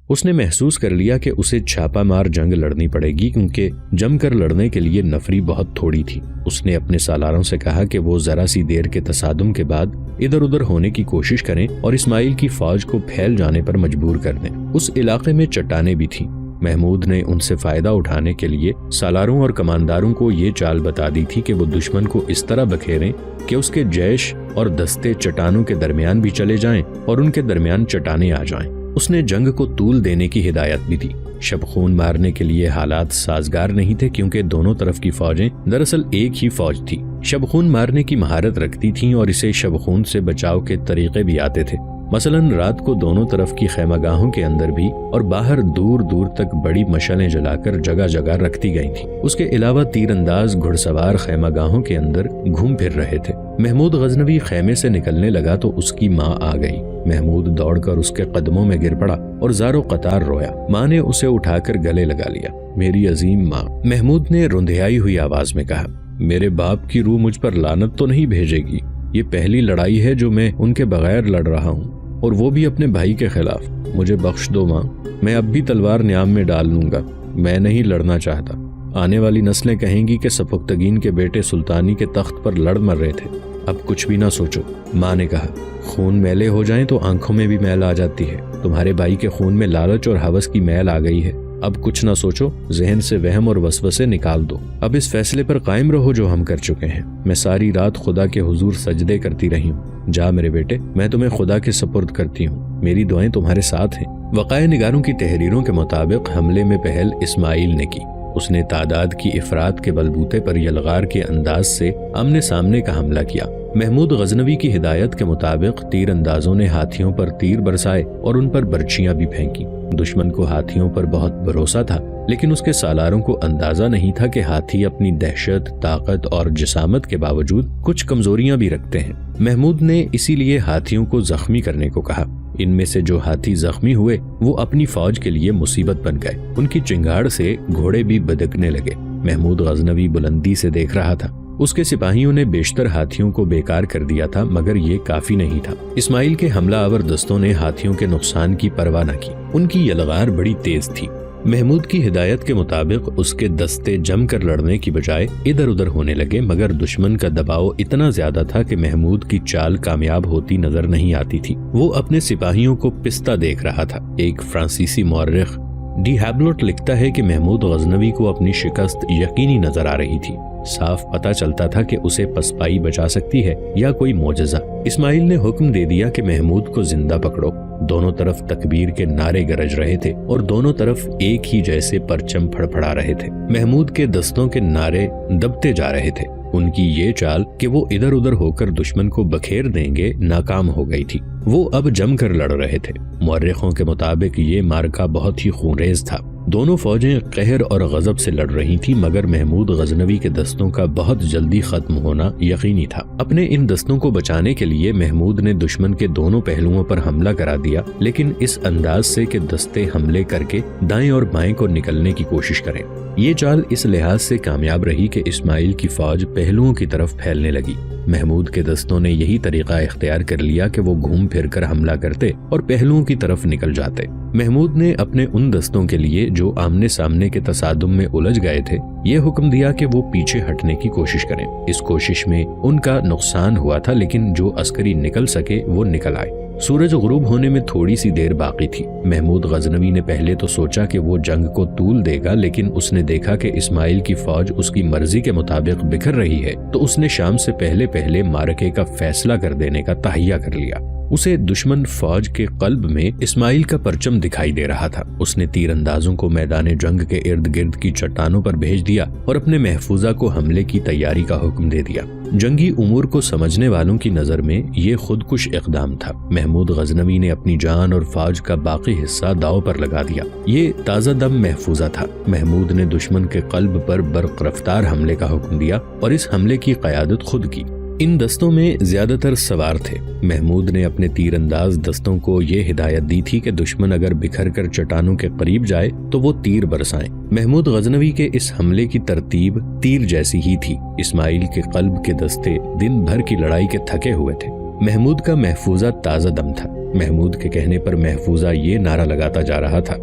اس نے محسوس کر لیا کہ اسے چھاپا مار جنگ لڑنی پڑے گی کیونکہ جم کر لڑنے کے لیے نفری بہت تھوڑی تھی۔ اس نے اپنے سالاروں سے کہا کہ وہ ذرا سی دیر کے تصادم کے بعد ادھر ادھر ہونے کی کوشش کریں اور اسماعیل کی فوج کو پھیل جانے پر مجبور کر دیں۔ اس علاقے میں چٹانیں بھی تھیں۔ محمود نے ان سے فائدہ اٹھانے کے لیے سالاروں اور کمانداروں کو یہ چال بتا دی تھی کہ وہ دشمن کو اس طرح بکھیریں کہ اس کے جیش اور دستے چٹانوں کے درمیان بھی چلے جائیں اور ان کے درمیان چٹانیں آ جائیں۔ اس نے جنگ کو طول دینے کی ہدایت بھی دی۔ شب خون مارنے کے لیے حالات سازگار نہیں تھے کیونکہ دونوں طرف کی فوجیں دراصل ایک ہی فوج تھی۔ شب خون مارنے کی مہارت رکھتی تھیں اور اسے شب خون سے بچاؤ کے طریقے بھی آتے تھے۔ مثلاً رات کو دونوں طرف کی خیمہ گاہوں کے اندر بھی اور باہر دور دور تک بڑی مشعلیں جلا کر جگہ جگہ رکھتی گئی تھیں۔ اس کے علاوہ تیر انداز گھڑ سوار خیمہ گاہوں کے اندر گھوم پھر رہے تھے۔ محمود غزنوی خیمے سے نکلنے لگا تو اس کی ماں آ گئی۔ محمود دوڑ کر اس کے قدموں میں گر پڑا اور زار و قطار رویا۔ ماں نے اسے اٹھا کر گلے لگا لیا۔ میری عظیم ماں، محمود نے رندھیائی ہوئی آواز میں کہا، میرے باپ کی روح مجھ پر لعنت تو نہیں بھیجے گی؟ یہ پہلی لڑائی ہے جو میں ان کے بغیر لڑ رہا ہوں، اور وہ بھی اپنے بھائی کے خلاف۔ مجھے بخش دو ماں، میں اب بھی تلوار نیام میں ڈال لوں گا، میں نہیں لڑنا چاہتا۔ آنے والی نسلیں کہیں گی کہ سبکتگین کے بیٹے سلطانی کے تخت پر لڑ مر رہے تھے۔ اب کچھ بھی نہ سوچو، ماں نے کہا۔ خون میلے ہو جائیں تو آنکھوں میں بھی میل آ جاتی ہے۔ تمہارے بھائی کے خون میں لالچ اور ہوس کی میل آ گئی ہے۔ اب کچھ نہ سوچو، ذہن سے وہم اور وسوسے نکال دو۔ اب اس فیصلے پر قائم رہو جو ہم کر چکے ہیں۔ میں ساری رات خدا کے حضور سجدے کرتی رہی ہوں۔ جا میرے بیٹے، میں تمہیں خدا کے سپرد کرتی ہوں، میری دعائیں تمہارے ساتھ ہیں۔ وقائع نگاروں کی تحریروں کے مطابق حملے میں پہل اسماعیل نے کی۔ اس نے تعداد کی افراد کے بلبوتے پر یلغار کے انداز سے آمنے سامنے کا حملہ کیا۔ محمود غزنوی کی ہدایت کے مطابق تیر اندازوں نے ہاتھیوں پر تیر برسائے اور ان پر برچیاں بھی پھینکی۔ دشمن کو ہاتھیوں پر بہت بھروسہ تھا، لیکن اس کے سالاروں کو اندازہ نہیں تھا کہ ہاتھی اپنی دہشت، طاقت اور جسامت کے باوجود کچھ کمزوریاں بھی رکھتے ہیں۔ محمود نے اسی لیے ہاتھیوں کو زخمی کرنے کو کہا۔ ان میں سے جو ہاتھی زخمی ہوئے وہ اپنی فوج کے لیے مصیبت بن گئے۔ ان کی چنگاڑ سے گھوڑے بھی بدکنے لگے۔ محمود غزنوی بلندی سے دیکھ رہا تھا۔ اس کے سپاہیوں نے بیشتر ہاتھیوں کو بیکار کر دیا تھا، مگر یہ کافی نہیں تھا۔ اسماعیل کے حملہ آور دستوں نے ہاتھیوں کے نقصان کی پرواہ نہ کی۔ ان کی یلغار بڑی تیز تھی۔ محمود کی ہدایت کے مطابق اس کے دستے جم کر لڑنے کی بجائے ادھر ادھر ہونے لگے، مگر دشمن کا دباؤ اتنا زیادہ تھا کہ محمود کی چال کامیاب ہوتی نظر نہیں آتی تھی۔ وہ اپنے سپاہیوں کو پستہ دیکھ رہا تھا۔ ایک فرانسیسی مورخ ڈی ہیبلوٹ لکھتا ہے کہ محمود غزنوی کو اپنی شکست یقینی نظر آ رہی تھی۔ صاف پتہ چلتا تھا کہ اسے پسپائی بچا سکتی ہے یا کوئی معجزہ۔ اسماعیل نے حکم دے دیا کہ محمود کو زندہ پکڑو۔ دونوں طرف تکبیر کے نعرے گرج رہے تھے اور دونوں طرف ایک ہی جیسے پرچم پھڑپھڑا رہے تھے۔ محمود کے دستوں کے نعرے دبتے جا رہے تھے۔ ان کی یہ چال کہ وہ ادھر ادھر ہو کر دشمن کو بکھیر دیں گے ناکام ہو گئی تھی۔ وہ اب جم کر لڑ رہے تھے۔ مورخوں کے مطابق یہ معرکہ بہت ہی خونریز تھا۔ دونوں فوجیں قہر اور غضب سے لڑ رہی تھیں، مگر محمود غزنوی کے دستوں کا بہت جلدی ختم ہونا یقینی تھا۔ اپنے ان دستوں کو بچانے کے لیے محمود نے دشمن کے دونوں پہلوؤں پر حملہ کرا دیا، لیکن اس انداز سے کہ دستے حملے کر کے دائیں اور بائیں کو نکلنے کی کوشش کریں۔ یہ چال اس لحاظ سے کامیاب رہی کہ اسماعیل کی فوج پہلوؤں کی طرف پھیلنے لگی۔ محمود کے دستوں نے یہی طریقہ اختیار کر لیا کہ وہ گھوم پھر کر حملہ کرتے اور پہلوؤں کی طرف نکل جاتے۔ محمود نے اپنے ان دستوں کے لیے جو آمنے سامنے کے تصادم میں الجھ گئے تھے یہ حکم دیا کہ وہ پیچھے ہٹنے کی کوشش کریں۔ اس کوشش میں ان کا نقصان ہوا تھا، لیکن جو عسکری نکل سکے وہ نکل آئے۔ سورج غروب ہونے میں تھوڑی سی دیر باقی تھی۔ محمود غزنوی نے پہلے تو سوچا کہ وہ جنگ کو طول دے گا، لیکن اس نے دیکھا کہ اسماعیل کی فوج اس کی مرضی کے مطابق بکھر رہی ہے، تو اس نے شام سے پہلے معرکے کا فیصلہ کر دینے کا تہیہ کر لیا۔ اسے دشمن فوج کے قلب میں اسماعیل کا پرچم دکھائی دے رہا تھا۔ اس نے تیر اندازوں کو میدان جنگ کے ارد گرد کی چٹانوں پر بھیج دیا اور اپنے محفوظہ کو حملے کی تیاری کا حکم دے دیا۔ جنگی امور کو سمجھنے والوں کی نظر میں یہ خودکش اقدام تھا۔ محمود غزنوی نے اپنی جان اور فوج کا باقی حصہ داؤ پر لگا دیا۔ یہ تازہ دم محفوظہ تھا۔ محمود نے دشمن کے قلب پر برق رفتار حملے کا حکم دیا اور اس حملے کی قیادت خود کی۔ ان دستوں میں زیادہ تر سوار تھے۔ محمود نے اپنے تیر انداز دستوں کو یہ ہدایت دی تھی کہ دشمن اگر بکھر کر چٹانوں کے قریب جائے تو وہ تیر برسائیں۔ محمود غزنوی کے اس حملے کی ترتیب تیر جیسی ہی تھی۔ اسماعیل کے قلب کے دستے دن بھر کی لڑائی کے تھکے ہوئے تھے۔ محمود کا محفوظہ تازہ دم تھا۔ محمود کے کہنے پر محفوظہ یہ نعرہ لگاتا جا رہا تھا،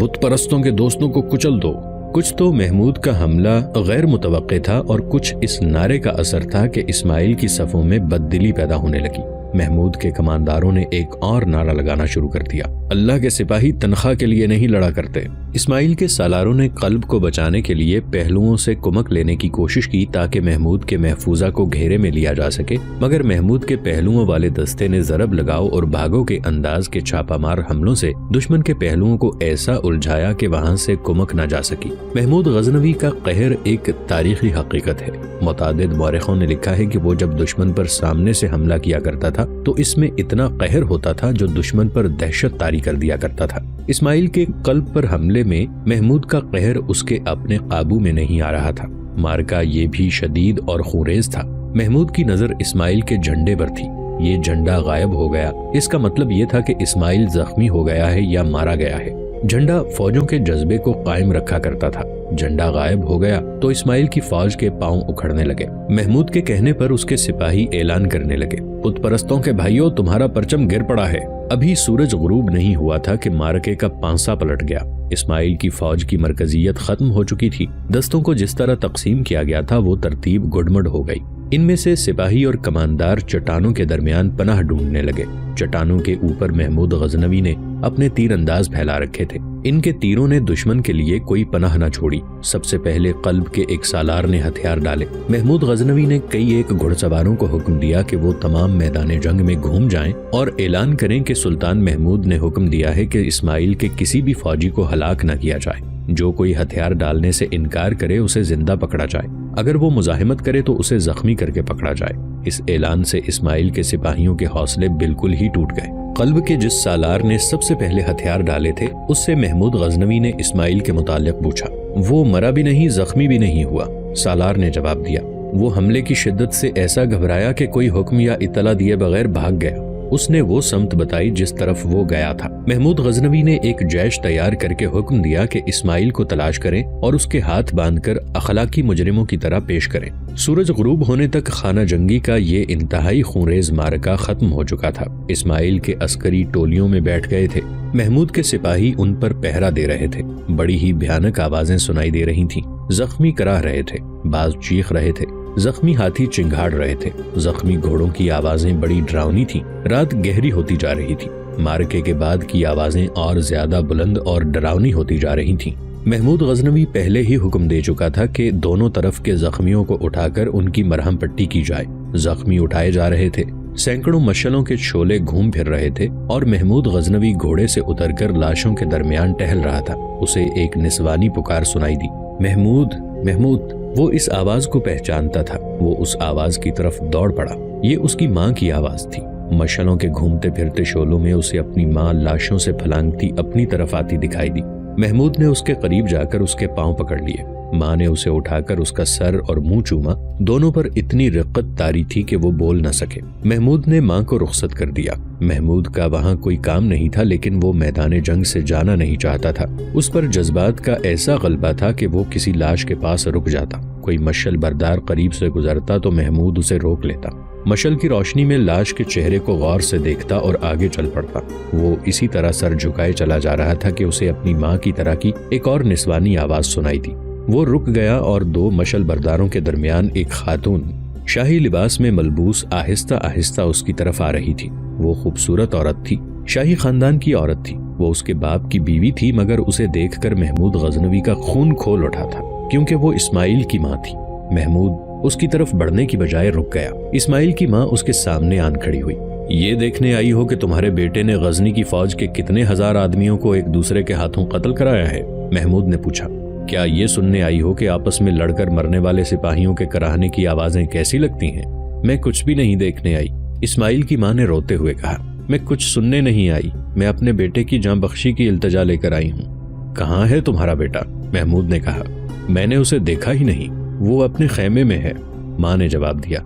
بت پرستوں کے دوستوں کو کچل دو۔ کچھ تو محمود کا حملہ غیر متوقع تھا اور کچھ اس نعرے کا اثر تھا کہ اسماعیل کی صفوں میں بددلی پیدا ہونے لگی۔ محمود کے کمانداروں نے ایک اور نعرہ لگانا شروع کر دیا، اللہ کے سپاہی تنخواہ کے لیے نہیں لڑا کرتے۔ اسماعیل کے سالاروں نے قلب کو بچانے کے لیے پہلوؤں سے کمک لینے کی کوشش کی تاکہ محمود کے محفوظہ کو گھیرے میں لیا جا سکے، مگر محمود کے پہلوؤں والے دستے نے ضرب لگاؤ اور بھاگو کے انداز کے چھاپا مار حملوں سے دشمن کے پہلوؤں کو ایسا الجھایا کہ وہاں سے کمک نہ جا سکی۔ محمود غزنوی کا قہر ایک تاریخی حقیقت ہے۔ متعدد مورخوں نے لکھا ہے کہ وہ جب دشمن پر سامنے سے حملہ کیا کرتا تھا تو اس میں اتنا قہر ہوتا تھا جو دشمن پر دہشت طاری کر دیا کرتا تھا۔ اسماعیل کے قلب پر حملے میں محمود کا قہر اس کے اپنے قابو میں نہیں آ رہا تھا۔ مارکا یہ بھی شدید اور خونریز تھا۔ محمود کی نظر اسماعیل کے جھنڈے پر تھی۔ یہ جھنڈا غائب ہو گیا، اس کا مطلب یہ تھا کہ اسماعیل زخمی ہو گیا ہے یا مارا گیا ہے۔ جھنڈا فوجوں کے جذبے کو قائم رکھا کرتا تھا۔ جھنڈا غائب ہو گیا تو اسماعیل کی فوج کے پاؤں اکھڑنے لگے۔ محمود کے کہنے پر اس کے سپاہی اعلان کرنے لگے، بت پرستوں کے بھائیوں، تمہارا پرچم گر پڑا ہے۔ ابھی سورج غروب نہیں ہوا تھا کہ مارکے کا پانسا پلٹ گیا۔ اسماعیل کی فوج کی مرکزیت ختم ہو چکی تھی۔ دستوں کو جس طرح تقسیم کیا گیا تھا وہ ترتیب گڈمڈ ہو گئی۔ ان میں سے سپاہی اور کماندار چٹانوں کے درمیان پناہ ڈھونڈنے لگے۔ چٹانوں کے اوپر محمود غزنوی نے اپنے تیر انداز پھیلا رکھے تھے۔ ان کے تیروں نے دشمن کے لیے کوئی پناہ نہ چھوڑی۔ سب سے پہلے قلب کے ایک سالار نے ہتھیار ڈالے۔ محمود غزنوی نے کئی ایک گھڑ سواروں کو حکم دیا کہ وہ تمام میدان جنگ میں گھوم جائیں اور اعلان کریں کہ سلطان محمود نے حکم دیا ہے کہ اسماعیل کے کسی بھی فوجی کو ہلاک نہ کیا جائے۔ جو کوئی ہتھیار ڈالنے سے انکار کرے اسے زندہ پکڑا جائے، اگر وہ مزاحمت کرے تو اسے زخمی کر کے پکڑا جائے۔ اس اعلان سے اسماعیل کے سپاہیوں کے حوصلے بالکل ہی ٹوٹ گئے۔ قلب کے جس سالار نے سب سے پہلے ہتھیار ڈالے تھے اس سے محمود غزنوی نے اسماعیل کے متعلق پوچھا۔ وہ مرا بھی نہیں، زخمی بھی نہیں ہوا، سالار نے جواب دیا۔ وہ حملے کی شدت سے ایسا گھبرایا کہ کوئی حکم یا اطلاع دیے بغیر بھاگ گیا۔ اس نے وہ سمت بتائی جس طرف وہ گیا تھا۔ محمود غزنوی نے ایک جیش تیار کر کے حکم دیا کہ اسماعیل کو تلاش کریں اور اس کے ہاتھ باندھ کر اخلاقی مجرموں کی طرح پیش کریں۔ سورج غروب ہونے تک خانہ جنگی کا یہ انتہائی خونریز معرکہ ختم ہو چکا تھا۔ اسماعیل کے عسکری ٹولیوں میں بیٹھ گئے تھے۔ محمود کے سپاہی ان پر پہرا دے رہے تھے۔ بڑی ہی بھیانک آوازیں سنائی دے رہی تھیں۔ زخمی کراہ رہے تھے، بعض چیخ رہے تھے، زخمی ہاتھی چنگھاڑ رہے تھے، زخمی گھوڑوں کی آوازیں بڑی ڈراؤنی تھیں۔ رات گہری ہوتی جا رہی تھی۔ مارکے کے بعد کی آوازیں اور زیادہ بلند اور ڈراؤنی ہوتی جا رہی تھیں۔ محمود غزنوی پہلے ہی حکم دے چکا تھا کہ دونوں طرف کے زخمیوں کو اٹھا کر ان کی مرہم پٹی کی جائے۔ زخمی اٹھائے جا رہے تھے، سینکڑوں مشلوں کے شعلے گھوم پھر رہے تھے اور محمود غزنوی گھوڑے سے اتر کر لاشوں کے درمیان ٹہل رہا تھا۔ اسے ایک نسوانی پکار سنائی دی، محمود، محمود۔ وہ اس آواز کو پہچانتا تھا۔ وہ اس آواز کی طرف دوڑ پڑا۔ یہ اس کی ماں کی آواز تھی۔ مشلوں کے گھومتے پھرتے شعلوں میں اسے اپنی ماں لاشوں سے پھلانگتی اپنی طرف آتی دکھائی دی۔ محمود نے اس کے قریب جا کر اس کے پاؤں پکڑ لیے۔ ماں نے اسے اٹھا کر اس کا سر اور منہ چوما۔ دونوں پر اتنی رقت طاری تھی کہ وہ بول نہ سکے۔ محمود نے ماں کو رخصت کر دیا۔ محمود کا وہاں کوئی کام نہیں تھا، لیکن وہ میدان جنگ سے جانا نہیں چاہتا تھا۔ اس پر جذبات کا ایسا غلبہ تھا کہ وہ کسی لاش کے پاس رک جاتا۔ کوئی مشل بردار قریب سے گزرتا تو محمود اسے روک لیتا۔ مشل کی روشنی میں لاش کے چہرے کو غور سے دیکھتا اور آگے چل پڑتا۔ وہ اسی طرح سر جھکائے چلا جا رہا تھا کہ اسے اپنی ماں کی طرح کی ایک اور نسوانی آواز سنائی دی۔ وہ رک گیا اور دو مشل برداروں کے درمیان ایک خاتون شاہی لباس میں ملبوس آہستہ آہستہ اس کی طرف آ رہی تھی۔ وہ خوبصورت عورت تھی، شاہی خاندان کی عورت تھی۔ وہ اس کے باپ کی بیوی تھی، مگر اسے دیکھ کر محمود غزنوی کا خون کھول اٹھا تھا، کیونکہ وہ اسماعیل کی ماں تھی۔ محمود اس کی طرف بڑھنے کی بجائے رک گیا۔ اسماعیل کی ماں اس کے سامنے آن کھڑی ہوئی۔ یہ دیکھنے آئی ہو کہ تمہارے بیٹے نے غزنی کی فوج کے کتنے ہزار آدمیوں کو ایک دوسرے کے ہاتھوں قتل کرایا ہے؟ محمود نے پوچھا۔ کیا یہ سننے آئی ہو کہ آپس میں لڑ کر مرنے والے سپاہیوں کے کراہنے کی آوازیں کیسی لگتی ہیں؟ میں کچھ بھی نہیں دیکھنے آئی، اسماعیل کی ماں نے روتے ہوئے کہا۔ میں کچھ سننے نہیں آئی، میں اپنے بیٹے کی جاں بخشی کی التجا لے کر آئی ہوں۔ کہاں ہے تمہارا بیٹا؟ محمود نے کہا۔ میں نے اسے دیکھا ہی نہیں، وہ اپنے خیمے میں ہے، ماں نے جواب دیا۔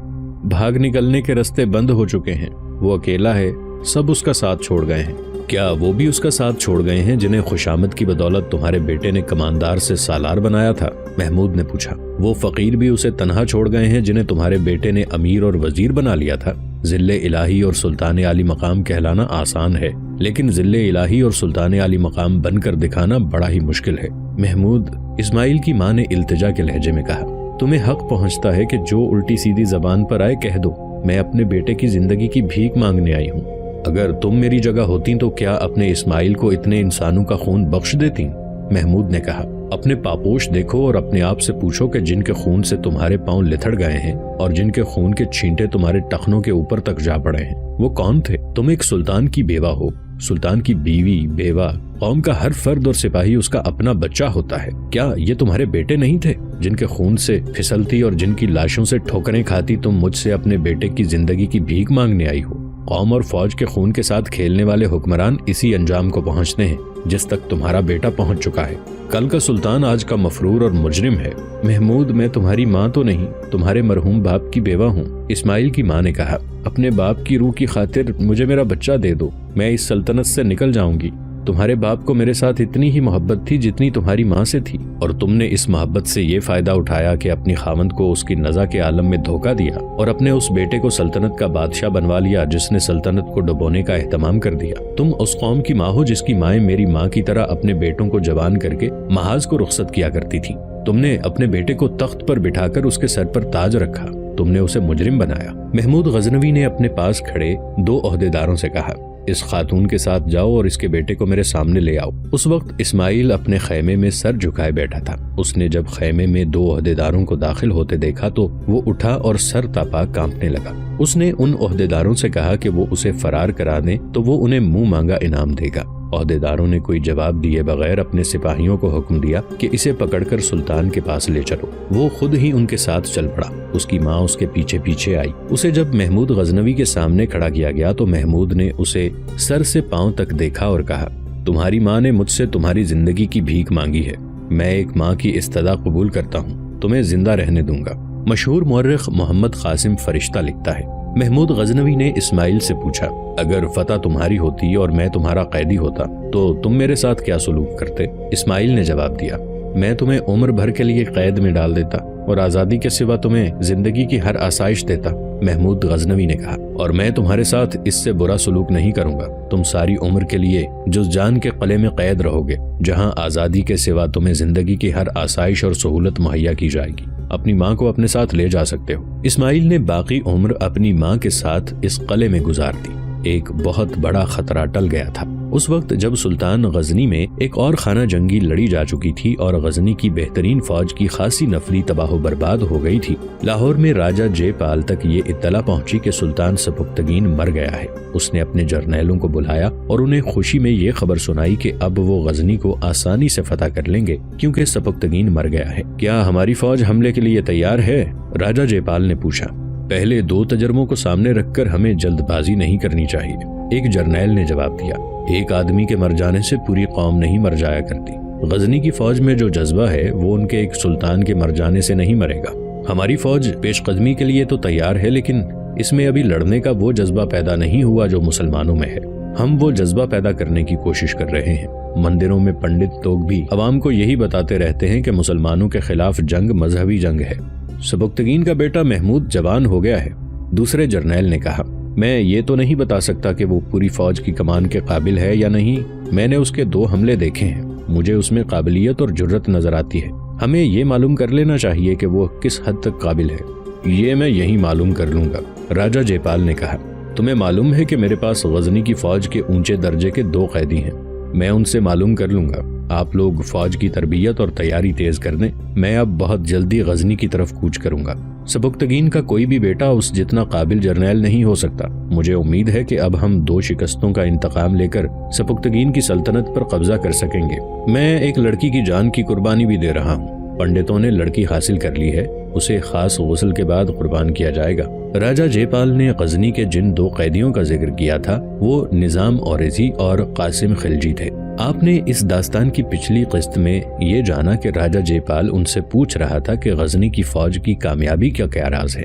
بھاگ نکلنے کے راستے بند ہو چکے ہیں، وہ اکیلا ہے، سب اس کا ساتھ چھوڑ گئے ہیں۔ کیا وہ بھی اس کا ساتھ چھوڑ گئے ہیں جنہیں خوشامد کی بدولت تمہارے بیٹے نے کماندار سے سالار بنایا تھا؟ محمود نے پوچھا۔ وہ فقیر بھی اسے تنہا چھوڑ گئے ہیں جنہیں تمہارے بیٹے نے امیر اور وزیر بنا لیا تھا؟ ذل الہی اور سلطان عالی مقام کہلانا آسان ہے، لیکن ذل الہی اور سلطان عالی مقام بن کر دکھانا بڑا ہی مشکل ہے۔ محمود، اسماعیل کی ماں نے التجا کے لہجے میں کہا، تمہیں حق پہنچتا ہے کہ جو الٹی سیدھی زبان پر آئے کہہ دو، میں اپنے بیٹے کی زندگی کی بھیک مانگنے آئی ہوں۔ اگر تم میری جگہ ہوتی تو کیا اپنے اسماعیل کو اتنے انسانوں کا خون بخش دیتی؟ محمود نے کہا، اپنے پاپوش دیکھو اور اپنے آپ سے پوچھو کہ جن کے خون سے تمہارے پاؤں لتھڑ گئے ہیں اور جن کے خون کے چھینٹے تمہارے ٹخنوں کے اوپر تک جا پڑے ہیں، وہ کون تھے؟ تم ایک سلطان کی بیوہ ہو، سلطان کی بیوی، بیوہ، قوم کا ہر فرد اور سپاہی اس کا اپنا بچہ ہوتا ہے۔ کیا یہ تمہارے بیٹے نہیں تھے جن کے خون سے پھسلتی اور جن کی لاشوں سے ٹھوکریں کھاتی تم مجھ سے اپنے بیٹے کی زندگی کی بھیک مانگنے آئی ہو؟ قوم اور فوج کے خون کے ساتھ کھیلنے والے حکمران اسی انجام کو پہنچتے ہیں جس تک تمہارا بیٹا پہنچ چکا ہے۔ کل کا سلطان آج کا مفرور اور مجرم ہے۔ محمود، میں تمہاری ماں تو نہیں، تمہارے مرحوم باپ کی بیوہ ہوں۔ اسماعیل کی ماں نے کہا، اپنے باپ کی روح کی خاطر مجھے میرا بچہ دے دو، میں اس سلطنت سے نکل جاؤں گی۔ تمہارے باپ کو میرے ساتھ اتنی ہی محبت تھی جتنی تمہاری ماں سے تھی، اور تم نے اس محبت سے یہ فائدہ اٹھایا کہ اپنی خاوند کو اس کی نزا کے عالم میں دھوکہ دیا اور اپنے اس بیٹے کو سلطنت کا بادشاہ بنوا لیا جس نے سلطنت کو ڈبونے کا اہتمام کر دیا۔ تم اس قوم کی ماں ہو جس کی مائیں میری ماں کی طرح اپنے بیٹوں کو جوان کر کے محاذ کو رخصت کیا کرتی تھی۔ تم نے اپنے بیٹے کو تخت پر بٹھا کر اس کے سر پر تاج رکھا، تم نے اسے مجرم بنایا۔ محمود غزنوی نے اپنے پاس کھڑے 2 عہدیداروں سے کہا، اس خاتون کے ساتھ جاؤ اور اس کے بیٹے کو میرے سامنے لے آؤ۔ اس وقت اسماعیل اپنے خیمے میں سر جھکائے بیٹھا تھا۔ اس نے جب خیمے میں 2 عہدیداروں کو داخل ہوتے دیکھا تو وہ اٹھا اور سر تاپا کانپنے لگا۔ اس نے ان عہدیداروں سے کہا کہ وہ اسے فرار کرا دیں تو وہ انہیں منہ مانگا انعام دے گا۔ عہدیداروں نے کوئی جواب دیے بغیر اپنے سپاہیوں کو حکم دیا کہ اسے پکڑ کر سلطان کے پاس لے چلو۔ وہ خود ہی ان کے ساتھ چل پڑا۔ اس کی ماں اس کے پیچھے پیچھے آئی۔ اسے جب محمود غزنوی کے سامنے کھڑا کیا گیا تو محمود نے اسے سر سے پاؤں تک دیکھا اور کہا، تمہاری ماں نے مجھ سے تمہاری زندگی کی بھیک مانگی ہے، میں ایک ماں کی استدعا قبول کرتا ہوں، تمہیں زندہ رہنے دوں گا۔ مشہور مورخ محمد قاسم فرشتہ لکھتا ہے، محمود غزنوی نے اسماعیل سے پوچھا، اگر فتح تمہاری ہوتی اور میں تمہارا قیدی ہوتا تو تم میرے ساتھ کیا سلوک کرتے؟ اسماعیل نے جواب دیا، میں تمہیں عمر بھر کے لیے قید میں ڈال دیتا اور آزادی کے سوا تمہیں زندگی کی ہر آسائش دیتا۔ محمود غزنوی نے کہا، اور میں تمہارے ساتھ اس سے برا سلوک نہیں کروں گا، تم ساری عمر کے لیے جز جان کے قلعے میں قید رہو گے جہاں آزادی کے سوا تمہیں زندگی کی ہر آسائش اور سہولت مہیا کی جائے گی، اپنی ماں کو اپنے ساتھ لے جا سکتے ہو۔ اسماعیل نے باقی عمر اپنی ماں کے ساتھ اس قلعے میں گزار دی۔ ایک بہت بڑا خطرہ ٹل گیا تھا۔ اس وقت جب سلطان غزنی میں ایک اور خانہ جنگی لڑی جا چکی تھی اور غزنی کی بہترین فوج کی خاصی نفری تباہ و برباد ہو گئی تھی، لاہور میں راجہ جے پال تک یہ اطلاع پہنچی کہ سلطان سبکتگین مر گیا ہے۔ اس نے اپنے جرنیلوں کو بلایا اور انہیں خوشی میں یہ خبر سنائی کہ اب وہ غزنی کو آسانی سے فتح کر لیں گے کیونکہ سبکتگین مر گیا ہے۔ کیا ہماری فوج حملے کے لیے تیار ہے؟ راجہ جے پال نے پوچھا۔ پہلے 2 تجربوں کو سامنے رکھ کر ہمیں جلد بازی نہیں کرنی چاہیے، ایک جرنیل نے جواب دیا۔ ایک آدمی کے مر جانے سے پوری قوم نہیں مر جایا کرتی۔ غزنی کی فوج میں جو جذبہ ہے وہ ان کے ایک سلطان کے مر جانے سے نہیں مرے گا۔ ہماری فوج پیش قدمی کے لیے تو تیار ہے، لیکن اس میں ابھی لڑنے کا وہ جذبہ پیدا نہیں ہوا جو مسلمانوں میں ہے۔ ہم وہ جذبہ پیدا کرنے کی کوشش کر رہے ہیں۔ مندروں میں پنڈت لوگ بھی عوام کو یہی بتاتے رہتے ہیں کہ مسلمانوں کے خلاف جنگ مذہبی جنگ ہے۔ سبکتگین کا بیٹا محمود جوان ہو گیا ہے، دوسرے جرنیل نے کہا۔ میں یہ تو نہیں بتا سکتا کہ وہ پوری فوج کی کمان کے قابل ہے یا نہیں، میں نے اس کے 2 حملے دیکھے ہیں، مجھے اس میں قابلیت اور جرت نظر آتی ہے۔ ہمیں یہ معلوم کر لینا چاہیے کہ وہ کس حد تک قابل ہے۔ یہ میں یہی معلوم کر لوں گا، راجہ جے پال نے کہا۔ تمہیں معلوم ہے کہ میرے پاس غزنی کی فوج کے اونچے درجے کے 2 قیدی ہیں، میں ان سے معلوم کر لوں گا۔ آپ لوگ فوج کی تربیت اور تیاری تیز کر دیں، میں اب بہت جلدی غزنی کی طرف کوچ کروں گا۔ سبکتگین کا کوئی بھی بیٹا اس جتنا قابل جرنیل نہیں ہو سکتا۔ مجھے امید ہے کہ اب ہم 2 شکستوں کا انتقام لے کر سبکتگین کی سلطنت پر قبضہ کر سکیں گے۔ میں ایک لڑکی کی جان کی قربانی بھی دے رہا ہوں۔ پنڈتوں نے لڑکی حاصل کر لی ہے، اسے خاص غسل کے بعد قربان کیا جائے گا۔ راجہ جے پال نے غزنی کے جن 2 قیدیوں کا ذکر کیا تھا وہ نظام اوریزی اور قاسم خلجی تھے۔ آپ نے اس داستان کی پچھلی قسط میں یہ جانا کہ راجہ جے پال ان سے پوچھ رہا تھا کہ غزنی کی فوج کی کامیابی کا کیا راز ہے۔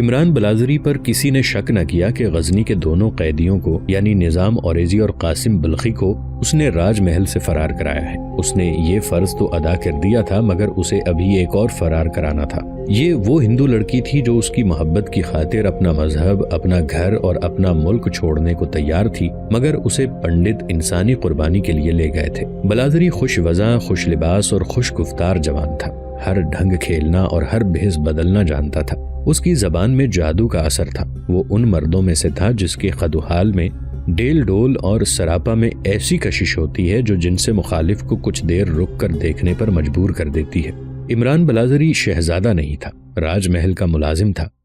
عمران بلازری پر کسی نے شک نہ کیا کہ غزنی کے دونوں قیدیوں کو یعنی نظام اوریزی اور قاسم بلخی کو اس نے راج محل سے فرار کرایا ہے۔ اس نے یہ فرض تو ادا کر دیا تھا مگر اسے ابھی ایک اور فرار کرانا تھا۔ یہ وہ ہندو لڑکی تھی جو اس کی محبت کی خاطر اپنا مذہب، اپنا گھر اور اپنا ملک چھوڑنے کو تیار تھی، مگر اسے پنڈت انسانی قربانی کے لیے لے گئے تھے۔ بلازری خوش وضع، خوش لباس اور خوش گفتار جوان تھا۔ ہر ڈھنگ کھیلنا اور ہر بھیس بدلنا جانتا تھا۔ اس کی زبان میں جادو کا اثر تھا۔ وہ ان مردوں میں سے تھا جس کے قد و حال میں ڈیل ڈول اور سراپا میں ایسی کشش ہوتی ہے جو جن سے مخالف کو کچھ دیر رک کر دیکھنے پر مجبور کر دیتی ہے۔ عمران بلازری شہزادہ نہیں تھا، راج محل کا ملازم تھا۔